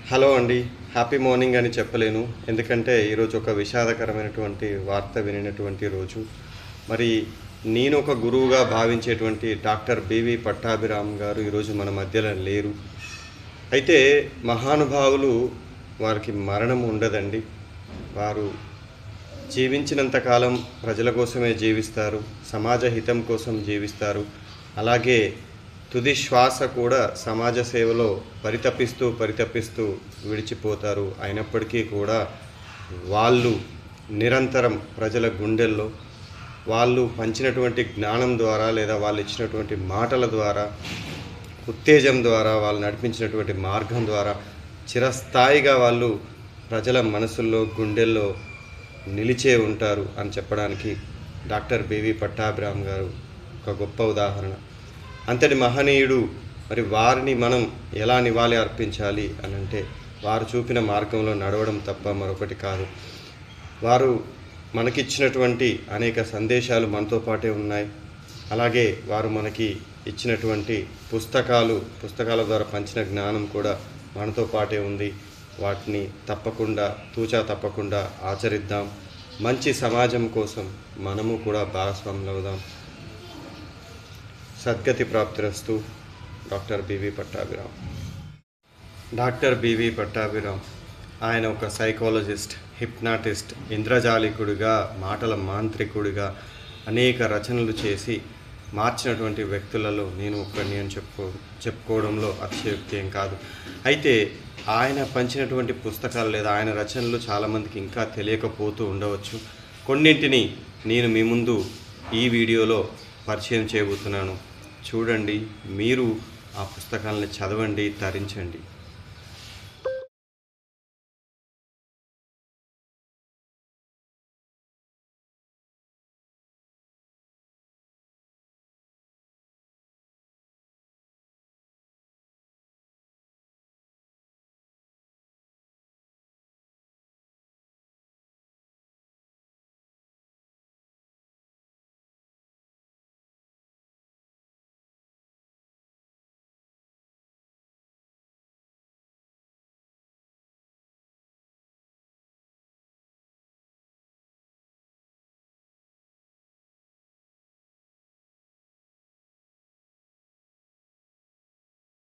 Hello అండి. Happy morning అని చెప్పలేను. ఎందుకంటే ఈరోజు ఒక విషాదకరమైనటువంటి వార్త వినినటువంటి రోజు. మరి నేను ఒక గురువుగా భావించేటువంటి డాక్టర్ బివి పట్టాభిరామ్ గారు ఈరోజు మన మధ్యలో లేరు. అయితే మహానుభావులు వారికి మరణం ఉండదండి. వారు జీవించినంతకాలం ప్రజల కోసమే జీవిస్తారు, సమాజ హితం కోసం జీవిస్తారు. అలాగే తుది శ్వాస కూడా సమాజ సేవలో పరితపిస్తూ విడిచిపోతారు. అయినప్పటికీ కూడా వాళ్ళు నిరంతరం ప్రజల గుండెల్లో వాళ్ళు పంచినటువంటి జ్ఞానం ద్వారా లేదా వాళ్ళు ఇచ్చినటువంటి మాటల ద్వారా, ఉత్తేజం ద్వారా, వాళ్ళు నడిపించినటువంటి మార్గం ద్వారా చిరస్థాయిగా వాళ్ళు ప్రజల మనసుల్లో గుండెల్లో నిలిచే ఉంటారు అని చెప్పడానికి డాక్టర్ బివి పట్టాభిరామ్ గారు ఒక గొప్ప ఉదాహరణ. అంతటి మహనీయుడు. మరి వారిని మనం ఎలా నివాళి అర్పించాలి అని అంటే వారు చూపిన మార్గంలో నడవడం తప్ప మరొకటి కాదు. వారు మనకిచ్చినటువంటి అనేక సందేశాలు మనతో పాటే ఉన్నాయి. అలాగే వారు మనకి ఇచ్చినటువంటి పుస్తకాల ద్వారా పంచిన జ్ఞానం కూడా మనతో పాటే ఉంది. వాటిని తూచా తప్పకుండా ఆచరిద్దాం. మంచి సమాజం కోసం మనము కూడా భాగస్వాములవుదాం. సద్గతి ప్రాప్తిరస్తు. Doctor BV Pattabhiram. Doctor BV Pattabhiram ఆయన ఒక సైకాలజిస్ట్, హిప్నాటిస్ట్, ఇంద్రజాలికుడిగా, మాటల మాంత్రికుడిగా అనేక రచనలు చేసి మార్చినటువంటి వ్యక్తులలో నేను ఒక్కడిని అని చెప్పుకోవడంలో అతిశయోక్తి ఏం కాదు. అయితే ఆయన పంచినటువంటి పుస్తకాలు లేదా ఆయన రచనలు చాలామందికి ఇంకా తెలియకపోతూ ఉండవచ్చు. కొన్నింటిని నేను మీ ముందు ఈ వీడియోలో పరిచయం చేయబోతున్నాను. చూడండి, మీరు ఆ పుస్తకాలను చదవండి, తరించండి.